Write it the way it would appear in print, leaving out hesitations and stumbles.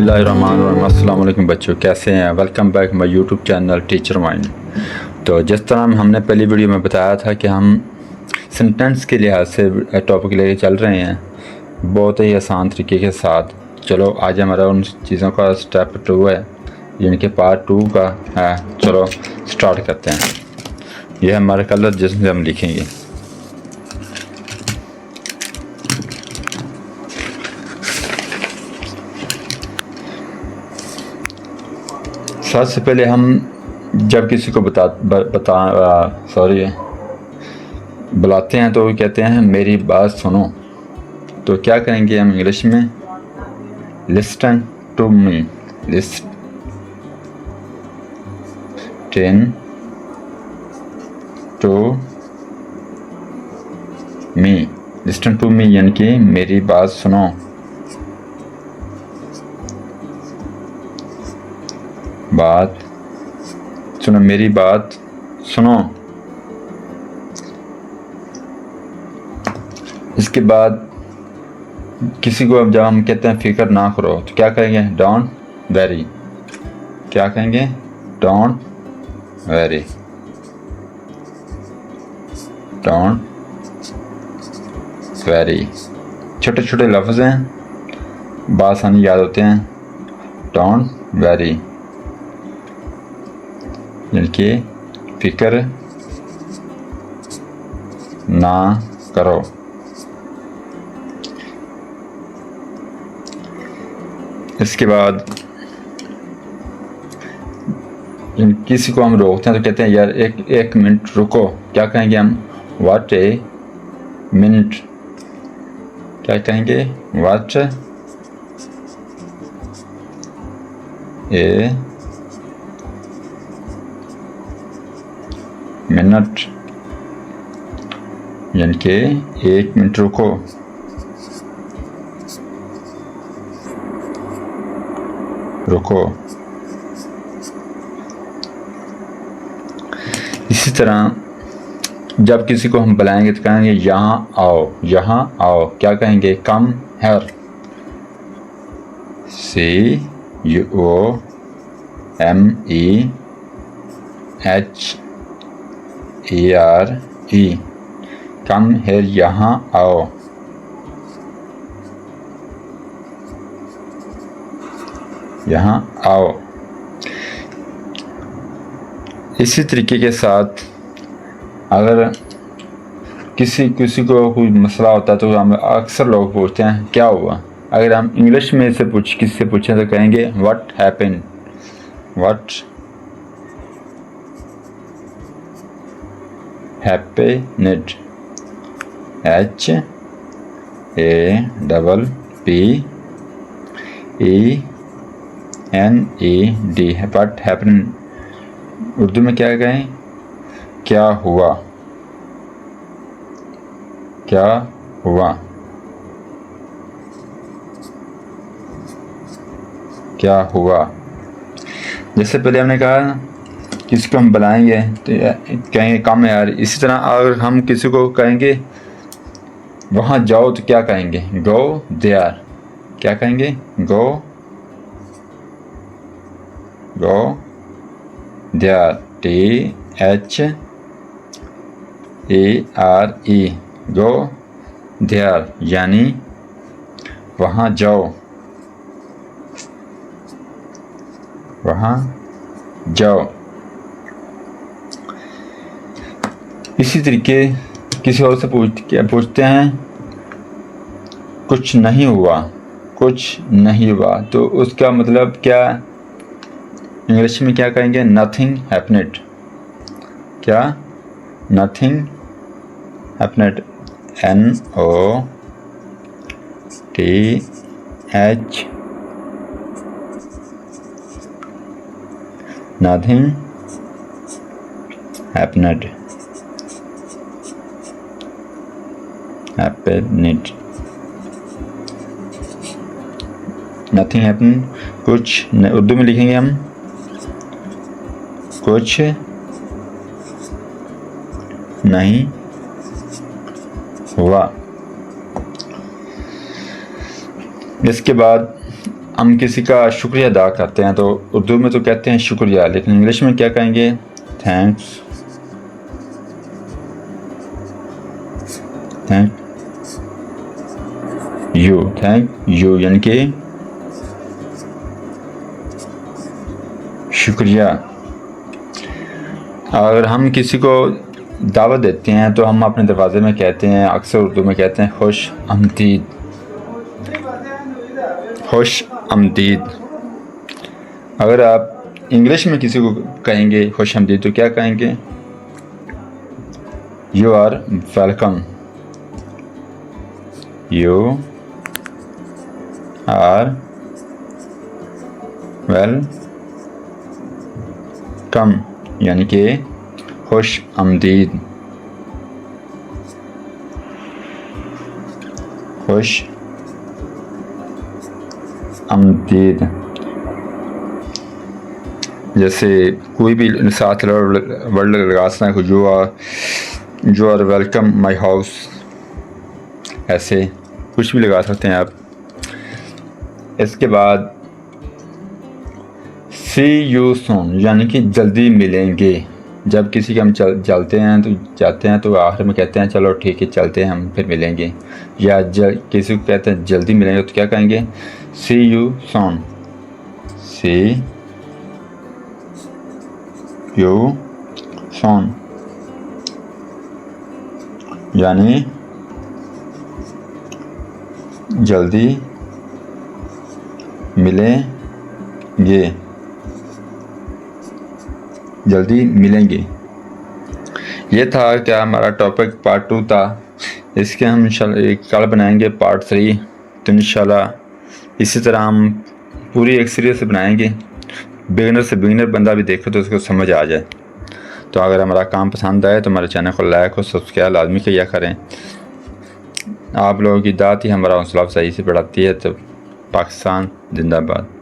बिस्मिल्लाहिर्रहमानिर्रहीम। अस्सलाम वालेकुम बच्चों, कैसे हैं? Welcome back my YouTube channel teacher mind. तो जिस तरह हमने पहली वीडियो में बताया था कि हम सेंटेंस के लिहाज से टॉपिक लेके चल रहे हैं बहुत ही आसान तरीके के साथ। चलो आज हमारा उन चीज़ों का स्टेप 2 है, यानी कि पार्ट 2 का है। चलो स्टार्ट करते हैं। यह हमारा कलर जिसमें हम लिखेंगे। सबसे पहले हम जब किसी को बुलाते हैं तो वो कहते हैं मेरी बात सुनो। तो क्या करेंगे हम इंग्लिश में? Listen to me. Listen to me. Listen to me यानी कि मेरी बात सुनो। बात सुनो, मेरी बात सुनो। इसके बाद किसी को अब जब हम कहते हैं फिक्र ना करो तो क्या कहेंगे? Don't very. क्या कहेंगे? Don't very. Don't very. छोटे छोटे लफ्ज़ हैं, बासानी याद होते हैं। डोंट वेरी यानी कि फिक्र ना करो। इसके बाद किसी को हम रोकते हैं तो कहते हैं यार एक मिनट रुको। क्या कहेंगे हम? What a minute. क्या कहेंगे? व्हाट ए मिनट यानी कि 1 मिनट रुको। रुको। इसी तरह जब किसी को हम बुलाएंगे तो कहेंगे यहाँ आओ। यहाँ आओ। क्या कहेंगे? Come here. COMEHERE। Come here, यहाँ आओ। यहाँ आओ। इसी तरीके के साथ अगर किसी को कोई मसला होता है तो हम अक्सर लोग पूछते हैं क्या हुआ। अगर हम इंग्लिश में से किसी से पूछें तो कहेंगे what happened. What happened. HAPPENED। What happened Urdu में क्या कहें? क्या हुआ। क्या हुआ। क्या हुआ। जैसे पहले हमने कहा किसी को हम बुलाएंगे तो कहेंगे कम यार। इसी तरह अगर हम किसी को कहेंगे वहाँ जाओ तो क्या कहेंगे? Go there. क्या कहेंगे? Go there. THERE। Go there यानी वहाँ जाओ। वहाँ जाओ। इसी तरीके किसी और से पूछते हैं कुछ नहीं हुआ। कुछ नहीं हुआ तो उसका मतलब क्या? इंग्लिश में क्या कहेंगे? Nothing happened. क्या? Nothing happened. NOTH। Nothing happened. Nothing happen. कुछ उर्दू में लिखेंगे हम कुछ नहीं हुआ। इसके बाद हम किसी का शुक्रिया अदा करते हैं तो उर्दू में तो कहते हैं शुक्रिया, लेकिन इंग्लिश में क्या कहेंगे? थैंक्स। थैंक यू यानी कि शुक्रिया। अगर हम किसी को दावत देते हैं तो हम अपने दरवाज़े में कहते हैं, अक्सर उर्दू में कहते हैं खुश आमदीद। खुश आमदीद। अगर आप इंग्लिश में किसी को कहेंगे खुश आमदीद तो क्या कहेंगे? You are welcome. You are welcome यानी कि खुश आमदीद। खुश आमदीद। जैसे कोई भी साथ वर्ड लगा सकते हैं, you are welcome my house, ऐसे कुछ भी लगा सकते हैं आप। इसके बाद सी यू सून यानी कि जल्दी मिलेंगे। जब किसी के हम जाते हैं तो आखिर में कहते हैं चलो ठीक है चलते हैं, हम फिर मिलेंगे। या किसी को कहते हैं जल्दी मिलेंगे तो क्या कहेंगे? सी you soon. C you soon यानी जल्दी मिलेंगे, जल्दी मिलेंगे। ये था क्या हमारा टॉपिक पार्ट 2 था। इसके हम इंशाल्लाह कल बनाएंगे पार्ट 3। तो इंशाल्लाह इसी तरह हम पूरी एक सीरीज से बनाएंगे, बिगिनर से बिगिनर बंदा भी देखे तो उसको समझ आ जाए। तो अगर हमारा काम पसंद आए तो हमारे चैनल को लाइक और सब्सक्राइब लाजमी किया करें। आप लोगों की दात ही हमारा हौसला अफजाई से बढ़ाती है। तो पाकिस्तान जिंदाबाद।